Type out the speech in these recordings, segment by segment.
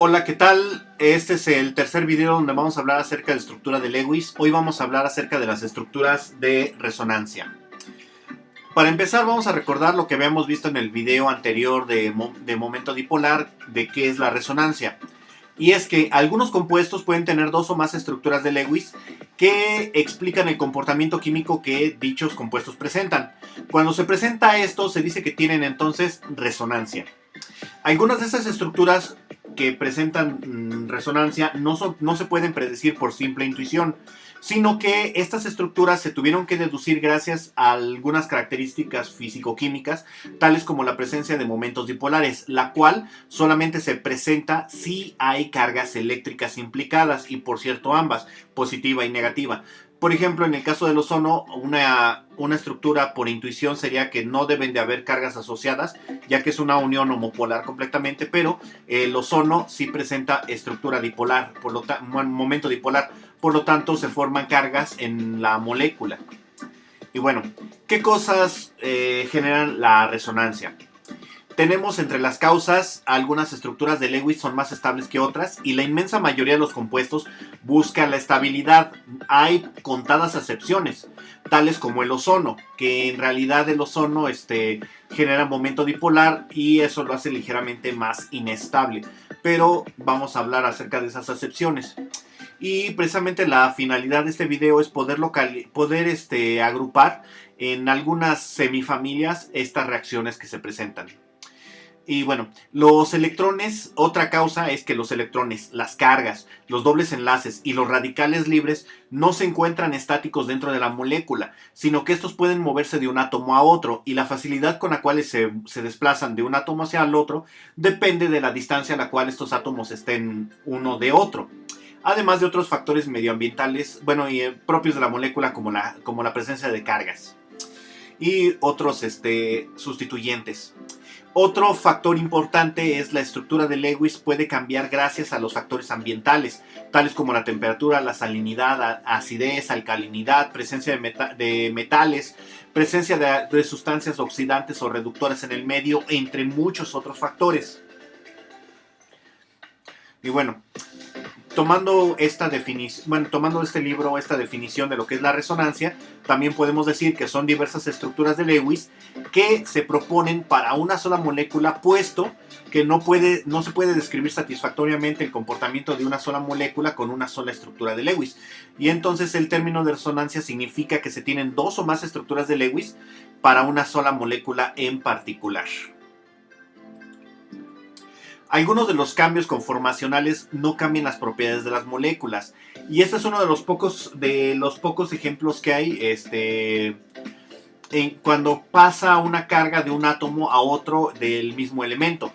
Hola, ¿qué tal? Este es el tercer video donde vamos a hablar acerca de estructura de Lewis. Hoy vamos a hablar acerca de las estructuras de resonancia. Para empezar, vamos a recordar lo que habíamos visto en el video anterior de momento dipolar, de qué es la resonancia. Y es que algunos compuestos pueden tener dos o más estructuras de Lewis que explican el comportamiento químico que dichos compuestos presentan. Cuando se presenta esto, se dice que tienen entonces resonancia. Algunas de esas estructuras que presentan resonancia no se pueden predecir por simple intuición, sino que estas estructuras se tuvieron que deducir gracias a algunas características físico-químicas, tales como la presencia de momentos dipolares, la cual solamente se presenta si hay cargas eléctricas implicadas, y por cierto ambas, positiva y negativa. Por ejemplo, en el caso del ozono, una estructura por intuición sería que no deben de haber cargas asociadas, ya que es una unión homopolar completamente, pero el ozono sí presenta estructura dipolar, momento dipolar, por lo tanto se forman cargas en la molécula. Y bueno, ¿qué cosas generan la resonancia? Tenemos entre las causas algunas estructuras de Lewis son más estables que otras y la inmensa mayoría de los compuestos buscan la estabilidad. Hay contadas excepciones, tales como el ozono, que en realidad el ozono genera momento dipolar y eso lo hace ligeramente más inestable. Pero vamos a hablar acerca de esas excepciones. Y precisamente la finalidad de este video es poder agrupar en algunas semifamilias estas reacciones que se presentan. Y bueno, los electrones, otra causa es que los electrones, las cargas, los dobles enlaces y los radicales libres no se encuentran estáticos dentro de la molécula, sino que estos pueden moverse de un átomo a otro, y la facilidad con la cual se desplazan de un átomo hacia el otro depende de la distancia a la cual estos átomos estén uno de otro. Además de otros factores medioambientales, y propios de la molécula como la presencia de cargas y otros sustituyentes. Otro factor importante es la estructura de Lewis puede cambiar gracias a los factores ambientales, tales como la temperatura, la salinidad, acidez, alcalinidad, presencia de metales, presencia de sustancias oxidantes o reductoras en el medio, entre muchos otros factores. Y bueno, tomando este libro, esta definición de lo que es la resonancia, también podemos decir que son diversas estructuras de Lewis que se proponen para una sola molécula, puesto que no se puede describir satisfactoriamente el comportamiento de una sola molécula con una sola estructura de Lewis. Y entonces el término de resonancia significa que se tienen dos o más estructuras de Lewis para una sola molécula en particular. Algunos de los cambios conformacionales no cambian las propiedades de las moléculas, y este es uno de los pocos ejemplos que hay cuando pasa una carga de un átomo a otro del mismo elemento.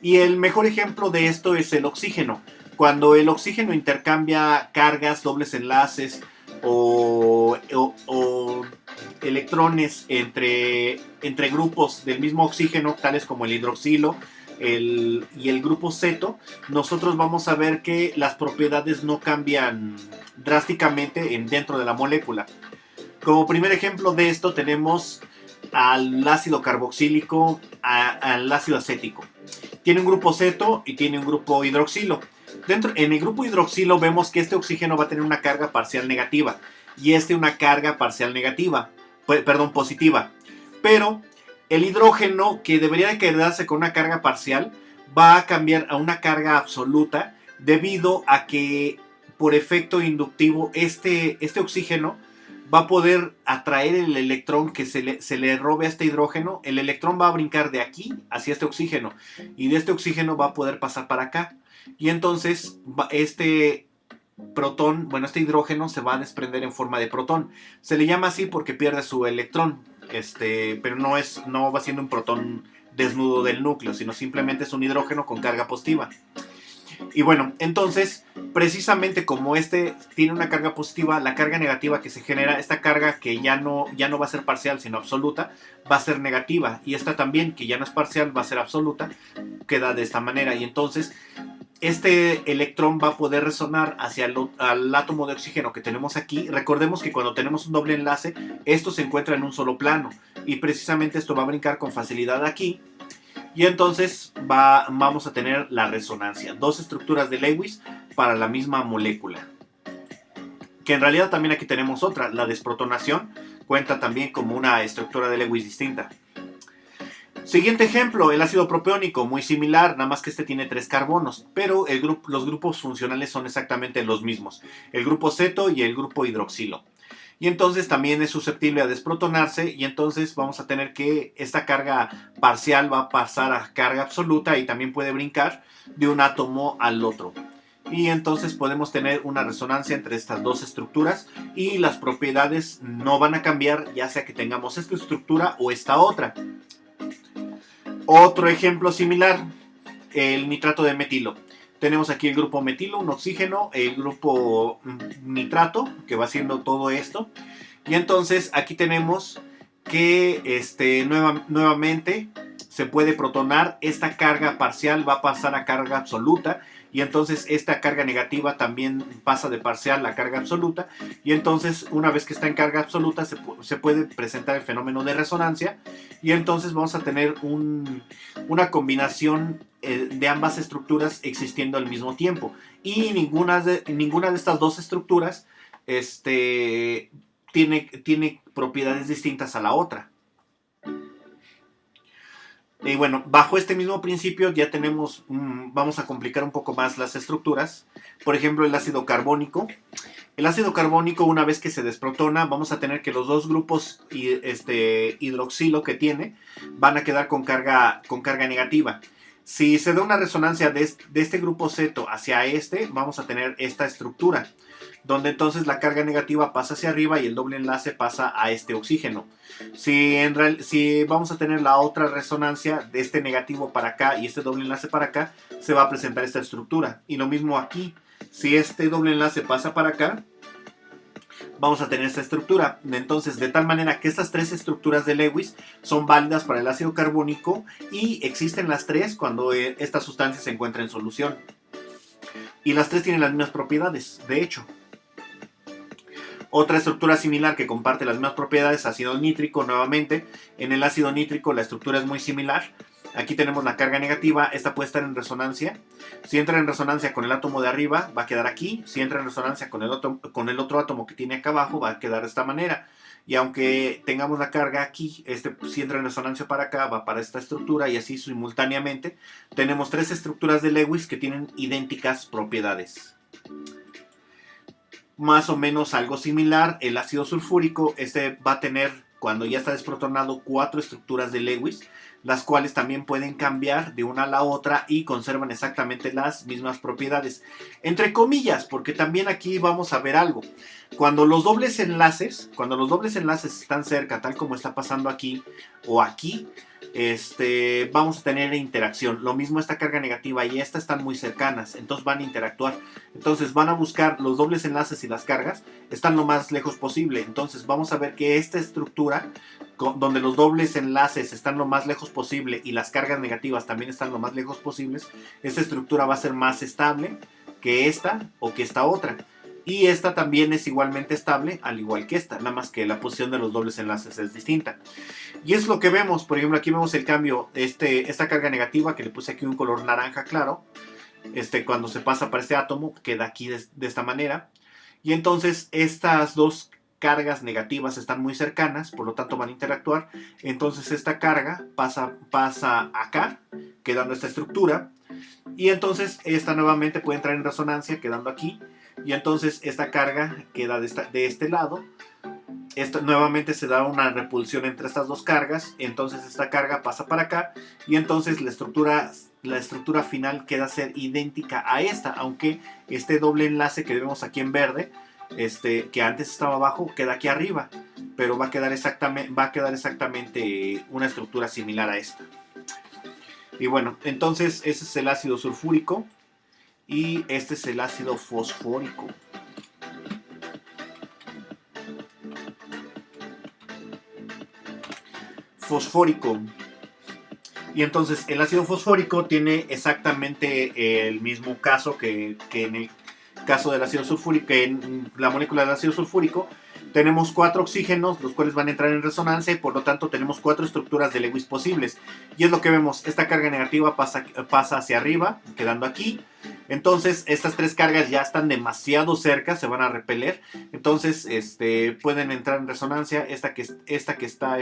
Y el mejor ejemplo de esto es el oxígeno. Cuando el oxígeno intercambia cargas, dobles enlaces o electrones entre grupos del mismo oxígeno, tales como el hidroxilo y el grupo ceto, nosotros vamos a ver que las propiedades no cambian drásticamente dentro de la molécula. Como primer ejemplo de esto tenemos al ácido carboxílico, al ácido acético. Tiene un grupo ceto y tiene un grupo hidroxilo. En el grupo hidroxilo vemos que este oxígeno va a tener una carga parcial negativa y una carga parcial positiva. Pero el hidrógeno, que debería de quedarse con una carga parcial, va a cambiar a una carga absoluta debido a que por efecto inductivo este oxígeno va a poder atraer el electrón que se le robe a este hidrógeno. El electrón va a brincar de aquí hacia este oxígeno y de este oxígeno va a poder pasar para acá, y entonces este hidrógeno se va a desprender en forma de protón. Se le llama así porque pierde su electrón, pero no va siendo un protón desnudo del núcleo, sino simplemente es un hidrógeno con carga positiva. Y bueno, entonces, precisamente como tiene una carga positiva, la carga negativa que se genera, esta carga que ya no va a ser parcial sino absoluta, va a ser negativa, y esta también, que ya no es parcial, va a ser absoluta, queda de esta manera. Y entonces este electrón va a poder resonar hacia al átomo de oxígeno que tenemos aquí. Recordemos que cuando tenemos un doble enlace, esto se encuentra en un solo plano, y precisamente esto va a brincar con facilidad aquí, Y entonces vamos a tener la resonancia. Dos estructuras de Lewis para la misma molécula. Que en realidad también aquí tenemos otra, la desprotonación, cuenta también como una estructura de Lewis distinta. Siguiente ejemplo, el ácido propiónico, muy similar, nada más que este tiene 3 carbonos, pero los grupos funcionales son exactamente los mismos, el grupo ceto y el grupo hidroxilo. Y entonces también es susceptible a desprotonarse y entonces vamos a tener que esta carga parcial va a pasar a carga absoluta y también puede brincar de un átomo al otro. Y entonces podemos tener una resonancia entre estas dos estructuras y las propiedades no van a cambiar, ya sea que tengamos esta estructura o esta otra. Otro ejemplo similar, el nitrato de metilo. Tenemos aquí el grupo metilo, un oxígeno, el grupo nitrato, que va haciendo todo esto. Y entonces aquí tenemos que nuevamente se puede protonar. Esta carga parcial va a pasar a carga absoluta. Y entonces esta carga negativa también pasa de parcial a carga absoluta. Y entonces una vez que está en carga absoluta se puede presentar el fenómeno de resonancia. Y entonces vamos a tener una combinación de ambas estructuras existiendo al mismo tiempo. Y ninguna de estas dos estructuras tiene propiedades distintas a la otra. Y bueno, bajo este mismo principio ya tenemos, vamos a complicar un poco más las estructuras. Por ejemplo, el ácido carbónico. El ácido carbónico, una vez que se desprotona, vamos a tener que los dos grupos hidroxilo que tiene van a quedar con carga negativa. Si se da una resonancia de este grupo ceto hacia vamos a tener esta estructura, donde entonces la carga negativa pasa hacia arriba y el doble enlace pasa a este oxígeno. Si vamos a tener la otra resonancia de este negativo para acá y este doble enlace para acá, se va a presentar esta estructura. Y lo mismo aquí, si este doble enlace pasa para acá, vamos a tener esta estructura. Entonces, de tal manera que estas tres estructuras de Lewis son válidas para el ácido carbónico y existen las tres cuando esta sustancia se encuentra en solución. Y las tres tienen las mismas propiedades, de hecho. Otra estructura similar que comparte las mismas propiedades, ácido nítrico nuevamente. En el ácido nítrico la estructura es muy similar. Aquí tenemos la carga negativa, esta puede estar en resonancia. Si entra en resonancia con el átomo de arriba, va a quedar aquí. Si entra en resonancia con el otro átomo que tiene acá abajo, va a quedar de esta manera. Y aunque tengamos la carga aquí, si entra en resonancia para acá, va para esta estructura y así simultáneamente. Tenemos tres estructuras de Lewis que tienen idénticas propiedades. Más o menos algo similar, el ácido sulfúrico, va a tener, cuando ya está desprotonado, 4 estructuras de Lewis, las cuales también pueden cambiar de una a la otra y conservan exactamente las mismas propiedades. Entre comillas, porque también aquí vamos a ver algo. Cuando los dobles enlaces están cerca, tal como está pasando aquí o aquí, vamos a tener interacción. Lo mismo esta carga negativa y esta están muy cercanas, entonces van a interactuar. Entonces van a buscar los dobles enlaces y las cargas están lo más lejos posible. Entonces vamos a ver que esta estructura, donde los dobles enlaces están lo más lejos posible y las cargas negativas también están lo más lejos posibles, esta estructura va a ser más estable que esta o que esta otra. Y esta también es igualmente estable, al igual que esta, nada más que la posición de los dobles enlaces es distinta. Y es lo que vemos, por ejemplo, aquí vemos el cambio, esta carga negativa, que le puse aquí un color naranja claro, cuando se pasa para este átomo, queda aquí de esta manera. Y entonces estas dos cargas negativas están muy cercanas, por lo tanto van a interactuar. Entonces esta carga pasa acá, quedando esta estructura. Y entonces esta nuevamente puede entrar en resonancia, quedando aquí. Y entonces esta carga queda de este lado. Nuevamente se da una repulsión entre estas dos cargas. Entonces esta carga pasa para acá. Y entonces la estructura final queda a ser idéntica a esta. Aunque este doble enlace que vemos aquí en verde, que antes estaba abajo, queda aquí arriba. Pero va a quedar exactamente una estructura similar a esta. Y bueno, entonces ese es el ácido sulfúrico. Y este es el ácido fosfórico. Fosfórico. Y entonces el ácido fosfórico tiene exactamente el mismo caso que en caso del ácido sulfúrico, en la molécula del ácido sulfúrico, tenemos 4 oxígenos, los cuales van a entrar en resonancia y por lo tanto tenemos 4 estructuras de Lewis posibles. Y es lo que vemos, esta carga negativa pasa hacia arriba, quedando aquí. Entonces estas 3 cargas ya están demasiado cerca, se van a repeler. Entonces pueden entrar en resonancia. Esta que está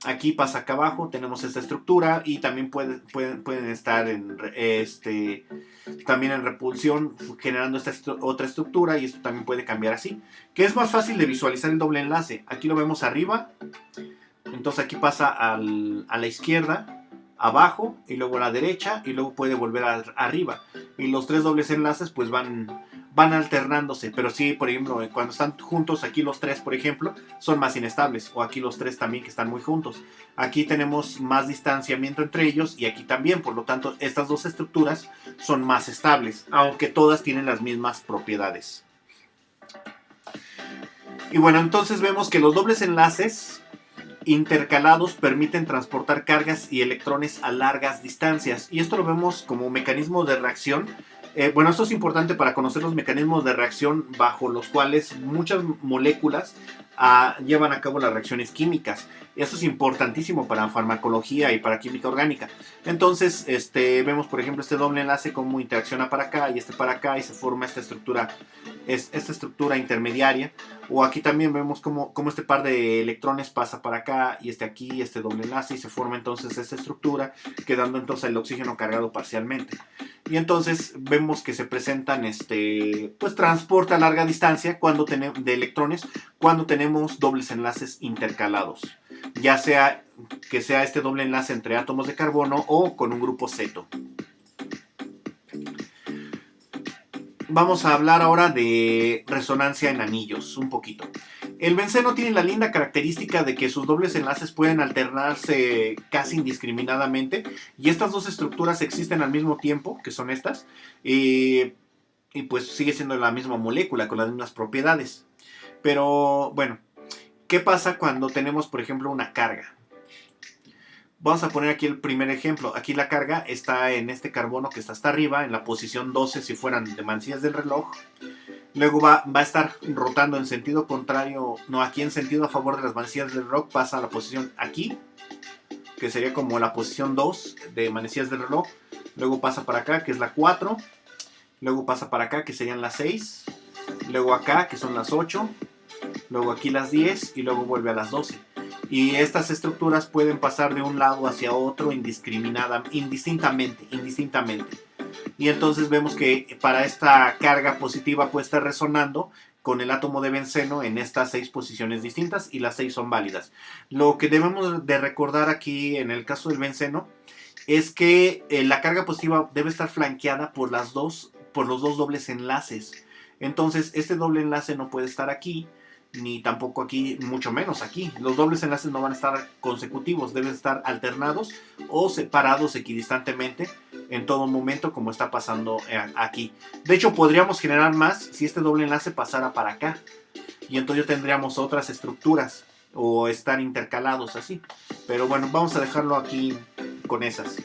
aquí pasa acá abajo, tenemos esta estructura y también pueden estar también en repulsión, generando esta otra estructura, y esto también puede cambiar así. Que es más fácil de visualizar el doble enlace. Aquí lo vemos arriba, entonces aquí pasa a la izquierda, abajo, y luego a la derecha, y luego puede volver arriba. Y los 3 dobles enlaces pues van alternándose, pero sí, por ejemplo, cuando están juntos, aquí los 3, por ejemplo, son más inestables, o aquí los 3 también que están muy juntos. Aquí tenemos más distanciamiento entre ellos, y aquí también, por lo tanto, estas 2 estructuras son más estables, aunque todas tienen las mismas propiedades. Y bueno, entonces vemos que los dobles enlaces intercalados permiten transportar cargas y electrones a largas distancias, y esto lo vemos como mecanismo de reacción. Bueno, esto es importante para conocer los mecanismos de reacción bajo los cuales muchas moléculas llevan a cabo las reacciones químicas. Esto es importantísimo para farmacología y para química orgánica. Entonces, vemos, por ejemplo, este doble enlace cómo interacciona para acá y para acá, y se forma esta estructura intermediaria. O aquí también vemos cómo este par de electrones pasa para acá y aquí, este doble enlace, y se forma entonces esta estructura, quedando entonces el oxígeno cargado parcialmente. Y entonces vemos que se presentan pues transporte a larga distancia de electrones cuando tenemos dobles enlaces intercalados, ya sea que sea este doble enlace entre átomos de carbono o con un grupo ceto. Vamos a hablar ahora de resonancia en anillos, un poquito. El benceno tiene la linda característica de que sus dobles enlaces pueden alternarse casi indiscriminadamente, y estas 2 estructuras existen al mismo tiempo, que son estas, y pues sigue siendo la misma molécula con las mismas propiedades. Pero bueno, ¿qué pasa cuando tenemos, por ejemplo, una carga? Vamos a poner aquí el primer ejemplo. Aquí la carga está en este carbono que está hasta arriba, en la posición 12 si fueran de manecillas del reloj. Luego va a estar rotando en sentido contrario, no, aquí en sentido a favor de las manecillas del reloj, pasa a la posición aquí, que sería como la posición 2 de manecillas del reloj. Luego pasa para acá, que es la 4. Luego pasa para acá, que serían las 6. Luego acá, que son las 8. Luego aquí las 10 y luego vuelve a las 12. Y estas estructuras pueden pasar de un lado hacia otro indistintamente. Y entonces vemos que para esta carga positiva puede estar resonando con el átomo de benceno en estas 6 posiciones distintas, y las 6 son válidas. Lo que debemos de recordar aquí en el caso del benceno es que la carga positiva debe estar flanqueada por los 2 dobles enlaces. Entonces este doble enlace no puede estar aquí, ni tampoco aquí, mucho menos aquí. Los dobles enlaces no van a estar consecutivos, deben estar alternados o separados equidistantemente en todo momento, como está pasando aquí. De hecho, podríamos generar más si este doble enlace pasara para acá, y entonces tendríamos otras estructuras, o estar intercalados así. Pero bueno, vamos a dejarlo aquí con esas.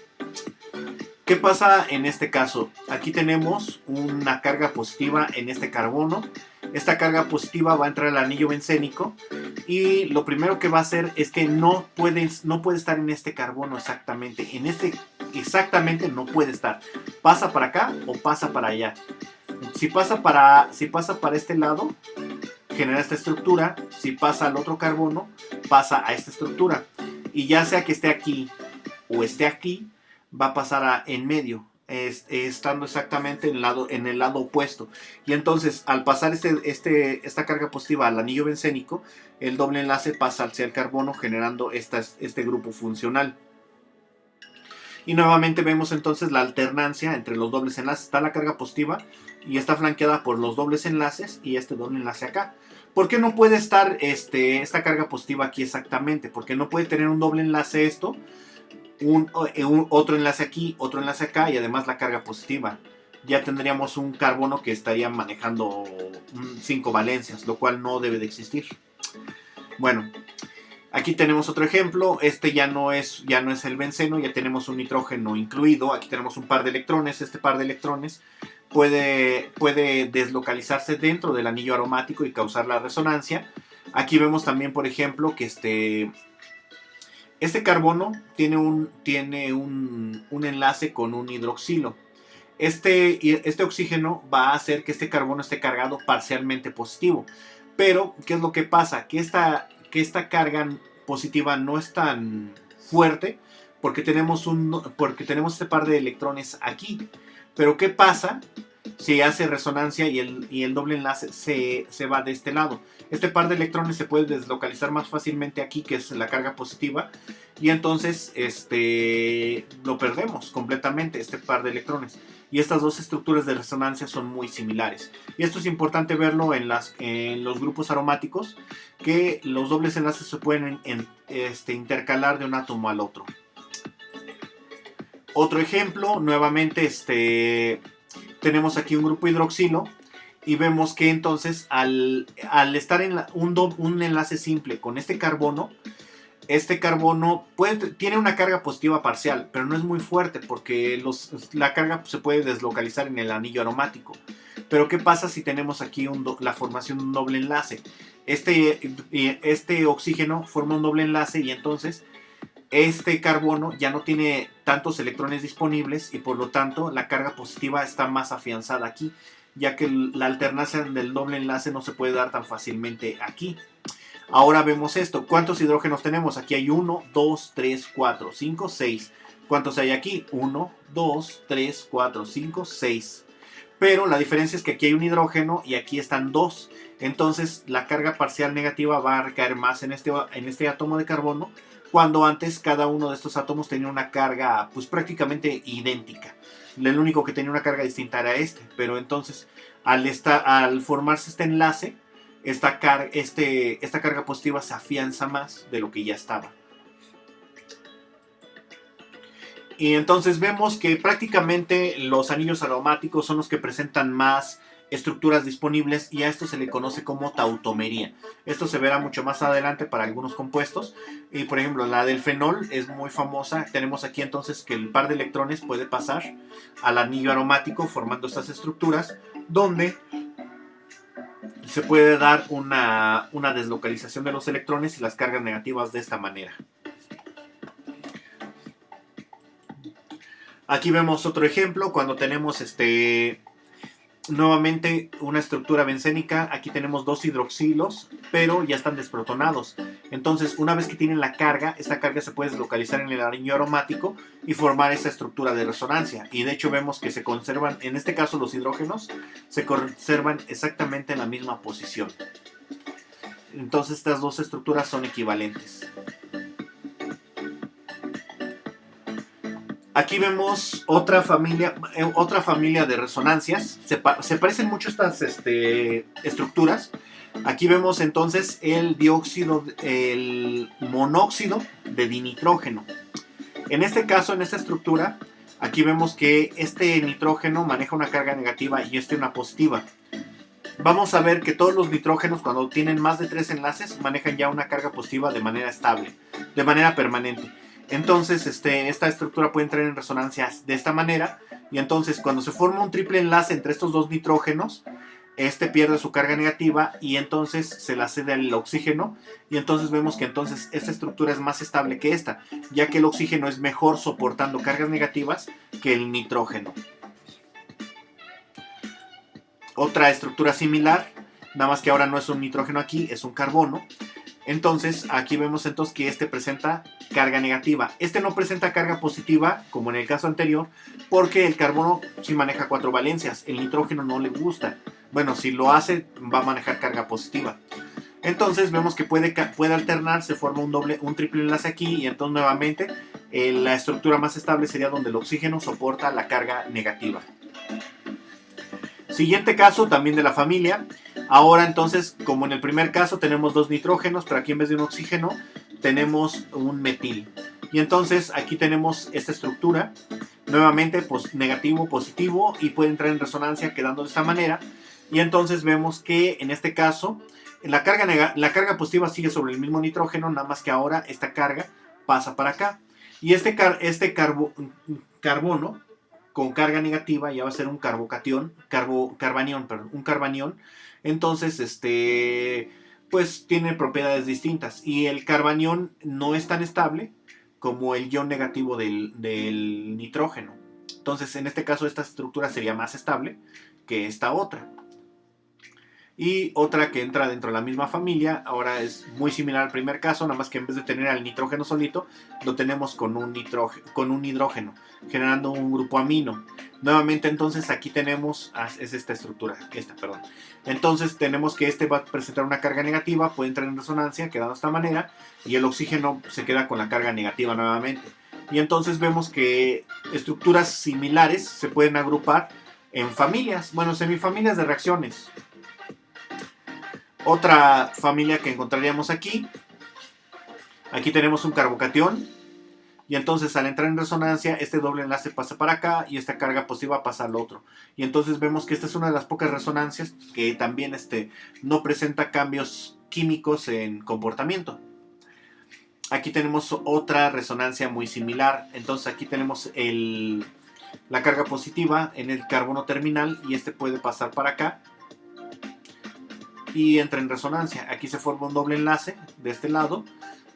¿Qué pasa en este caso? Aquí tenemos una carga positiva en este carbono. Esta carga positiva va a entrar al anillo bencénico, y lo primero que va a hacer es que no puede estar en este carbono exactamente. En este exactamente no puede estar. Pasa para acá o pasa para allá. Si pasa para este lado, genera esta estructura. Si pasa al otro carbono, pasa a esta estructura. Y ya sea que esté aquí o esté aquí, va a pasar en medio, estando exactamente en el lado opuesto. Y entonces, al pasar esta carga positiva al anillo bencénico, el doble enlace pasa hacia el carbono, generando este grupo funcional. Y nuevamente vemos entonces la alternancia entre los dobles enlaces. Está la carga positiva y está flanqueada por los dobles enlaces y este doble enlace acá. ¿Por qué no puede estar esta carga positiva aquí exactamente? Porque no puede tener un doble enlace esto, otro enlace aquí, otro enlace acá, y además la carga positiva. Ya tendríamos un carbono que estaría manejando 5 valencias, lo cual no debe de existir. Bueno, aquí tenemos otro ejemplo. Ya no es el benceno, ya tenemos un nitrógeno incluido. Aquí tenemos un par de electrones. Este par de electrones puede deslocalizarse dentro del anillo aromático y causar la resonancia. Aquí vemos también, por ejemplo, que este carbono tiene un enlace con un hidroxilo. Este oxígeno va a hacer que este carbono esté cargado parcialmente positivo. Pero, ¿qué es lo que pasa? Que esta carga positiva no es tan fuerte porque tenemos este par de electrones aquí. Pero, ¿qué pasa si hace resonancia y el doble enlace se va de este lado? Este par de electrones se puede deslocalizar más fácilmente aquí, que es la carga positiva, y entonces lo perdemos completamente, este par de electrones. Y estas dos estructuras de resonancia son muy similares. Y esto es importante verlo en los grupos aromáticos, que los dobles enlaces se pueden intercalar de un átomo al otro. Otro ejemplo, nuevamente tenemos aquí un grupo hidroxilo y vemos que entonces al estar en un enlace simple con este carbono tiene una carga positiva parcial, pero no es muy fuerte porque la carga se puede deslocalizar en el anillo aromático. Pero ¿qué pasa si tenemos aquí la formación de un doble enlace? Este oxígeno forma un doble enlace y entonces este carbono ya no tiene tantos electrones disponibles y por lo tanto la carga positiva está más afianzada aquí, ya que la alternancia del doble enlace no se puede dar tan fácilmente aquí. Ahora vemos esto. ¿Cuántos hidrógenos tenemos? Aquí hay 1, 2, 3, 4, 5, 6. ¿Cuántos hay aquí? 1, 2, 3, 4, 5, 6. Pero la diferencia es que aquí hay un hidrógeno y aquí están 2. Entonces la carga parcial negativa va a recaer más en este átomo de carbono, cuando antes cada uno de estos átomos tenía una carga pues prácticamente idéntica. El único que tenía una carga distinta era pero entonces al formarse este enlace, esta carga positiva se afianza más de lo que ya estaba. Y entonces vemos que prácticamente los anillos aromáticos son los que presentan más estructuras disponibles y a esto se le conoce como tautomería. Esto se verá mucho más adelante para algunos compuestos. Y por ejemplo, la del fenol es muy famosa. Tenemos aquí entonces que el par de electrones puede pasar al anillo aromático formando estas estructuras donde se puede dar una deslocalización de los electrones y las cargas negativas de esta manera. Aquí vemos otro ejemplo cuando tenemos nuevamente una estructura bencénica. Aquí tenemos dos hidroxilos, pero ya están desprotonados. Entonces, una vez que tienen la carga, esta carga se puede deslocalizar en el anillo aromático y formar esa estructura de resonancia. Y de hecho vemos que se conservan, en este caso los hidrógenos, se conservan exactamente en la misma posición. Entonces, estas dos estructuras son equivalentes. Aquí vemos otra familia de resonancias. Se parecen mucho estas estructuras. Aquí vemos entonces el monóxido de dinitrógeno. En este caso, en esta estructura, aquí vemos que este nitrógeno maneja una carga negativa y una positiva. Vamos a ver que todos los nitrógenos, cuando tienen más de 3 enlaces, manejan ya una carga positiva de manera estable, de manera permanente. Entonces, esta estructura puede entrar en resonancia de esta manera. Y entonces, cuando se forma un triple enlace entre estos dos nitrógenos, pierde su carga negativa y entonces se la cede al oxígeno. Y entonces vemos que entonces esta estructura es más estable que esta, ya que el oxígeno es mejor soportando cargas negativas que el nitrógeno. Otra estructura similar, nada más que ahora no es un nitrógeno aquí, es un carbono. Entonces, aquí vemos entonces que presenta carga negativa. No presenta carga positiva, como en el caso anterior, porque el carbono sí maneja 4 valencias. El nitrógeno no le gusta. Bueno, si lo hace, va a manejar carga positiva. Entonces, vemos que puede alternar, se forma un triple enlace aquí, y entonces nuevamente la estructura más estable sería donde el oxígeno soporta la carga negativa. Siguiente caso, también de la familia. Ahora entonces, como en el primer caso tenemos 2 nitrógenos, pero aquí en vez de un oxígeno tenemos un metil. Y entonces aquí tenemos esta estructura, nuevamente negativo, positivo, y puede entrar en resonancia quedando de esta manera. Y entonces vemos que en este caso la carga positiva sigue sobre el mismo nitrógeno, nada más que ahora esta carga pasa para acá. Y carbono con carga negativa ya va a ser un un carbanión. Entonces, pues tiene propiedades distintas. Y el carbanión no es tan estable como el ion negativo del nitrógeno. Entonces, en este caso, esta estructura sería más estable que esta otra. Y otra que entra dentro de la misma familia, ahora es muy similar al primer caso, nada más que en vez de tener al nitrógeno solito, lo tenemos con un hidrógeno, generando un grupo amino. Nuevamente entonces aquí tenemos, es esta estructura, perdón. Entonces tenemos que este va a presentar una carga negativa, puede entrar en resonancia, quedando de esta manera, y el oxígeno se queda con la carga negativa nuevamente. Y entonces vemos que estructuras similares se pueden agrupar en familias, bueno, semifamilias de reacciones. Otra familia que encontraríamos aquí tenemos un carbocatión, y entonces al entrar en resonancia este doble enlace pasa para acá y esta carga positiva pasa al otro, y entonces vemos que esta es una de las pocas resonancias que también no presenta cambios químicos en comportamiento. Aquí tenemos otra resonancia muy similar, entonces aquí tenemos la carga positiva en el carbono terminal y puede pasar para acá y entra en resonancia. Aquí se forma un doble enlace de este lado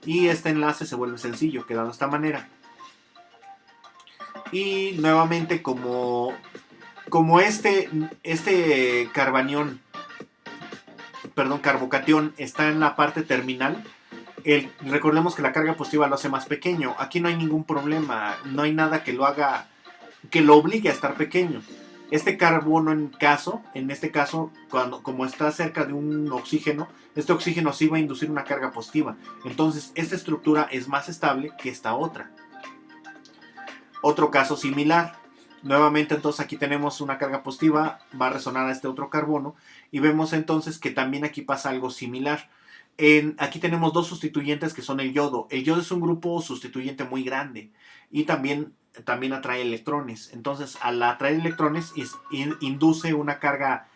y este enlace se vuelve sencillo, quedando de esta manera. Y nuevamente como carbocatión está en la parte terminal, recordemos que la carga positiva lo hace más pequeño. Aquí no hay ningún problema, no hay nada que lo obligue a estar pequeño. Este carbono en este caso, como está cerca de un oxígeno, este oxígeno sí va a inducir una carga positiva. Entonces, esta estructura es más estable que esta otra. Otro caso similar. Nuevamente, entonces aquí tenemos una carga positiva, va a resonar a este otro carbono, y vemos entonces que también aquí pasa algo similar. Aquí tenemos dos sustituyentes que son el yodo. El yodo es un grupo sustituyente muy grande y también atrae electrones. Entonces, al atraer electrones, induce una carga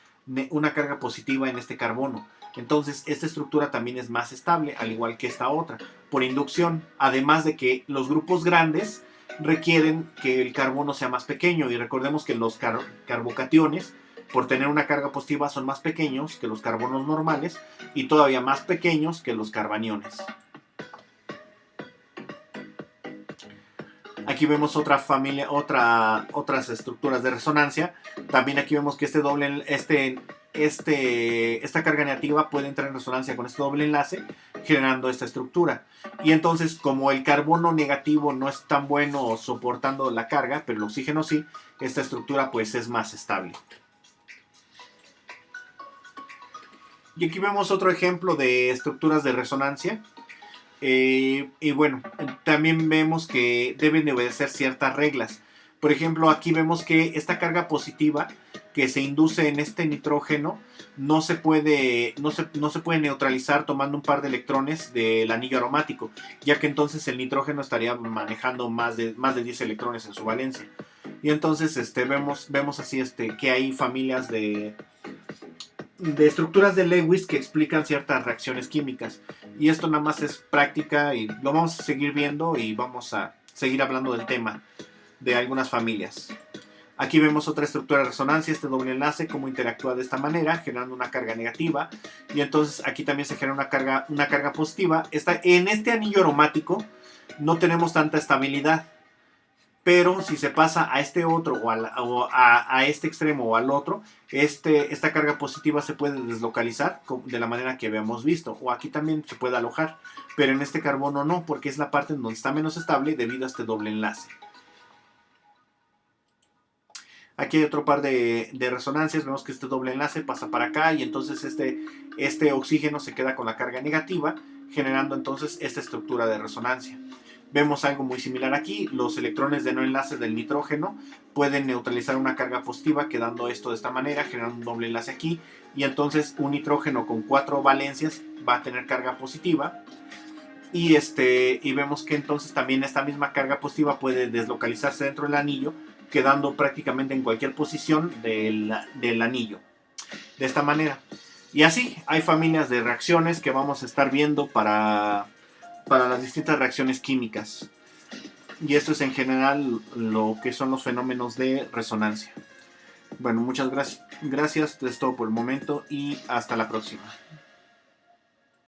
positiva en este carbono. Entonces, esta estructura también es más estable, al igual que esta otra, por inducción. Además de que los grupos grandes requieren que el carbono sea más pequeño. Y recordemos que los carbocationes, por tener una carga positiva, son más pequeños que los carbonos normales y todavía más pequeños que los carbaniones. Aquí vemos otra familia, otras estructuras de resonancia. También aquí vemos que esta carga negativa puede entrar en resonancia con este doble enlace, generando esta estructura. Y entonces, como el carbono negativo no es tan bueno soportando la carga, pero el oxígeno sí, esta estructura pues es más estable. Y aquí vemos otro ejemplo de estructuras de resonancia. Y bueno, también vemos que deben de obedecer ciertas reglas. Por ejemplo, aquí vemos que esta carga positiva que se induce en este nitrógeno no se puede neutralizar tomando un par de electrones del anillo aromático, ya que entonces el nitrógeno estaría manejando más de 10 electrones en su valencia. Y entonces vemos así que hay familias de estructuras de Lewis que explican ciertas reacciones químicas, y esto nada más es práctica y lo vamos a seguir viendo y vamos a seguir hablando del tema de algunas familias. Aquí vemos otra estructura de resonancia, este doble enlace, cómo interactúa de esta manera, generando una carga negativa, y entonces aquí también se genera una carga positiva. En este anillo aromático no tenemos tanta estabilidad, pero si se pasa a este otro o a este extremo o al otro, esta carga positiva se puede deslocalizar de la manera que habíamos visto, o aquí también se puede alojar, pero en este carbono no, porque es la parte en donde está menos estable debido a este doble enlace. Aquí hay otro par de resonancias, vemos que este doble enlace pasa para acá y entonces este oxígeno se queda con la carga negativa, generando entonces esta estructura de resonancia. Vemos algo muy similar aquí, los electrones de no enlace del nitrógeno pueden neutralizar una carga positiva, quedando esto de esta manera, generando un doble enlace aquí, y entonces un nitrógeno con 4 valencias va a tener carga positiva, y vemos que entonces también esta misma carga positiva puede deslocalizarse dentro del anillo, quedando prácticamente en cualquier posición del anillo, de esta manera. Y así hay familias de reacciones que vamos a estar viendo para las distintas reacciones químicas. Y esto es en general lo que son los fenómenos de resonancia. Bueno, muchas gracias. Gracias, es todo por el momento y hasta la próxima.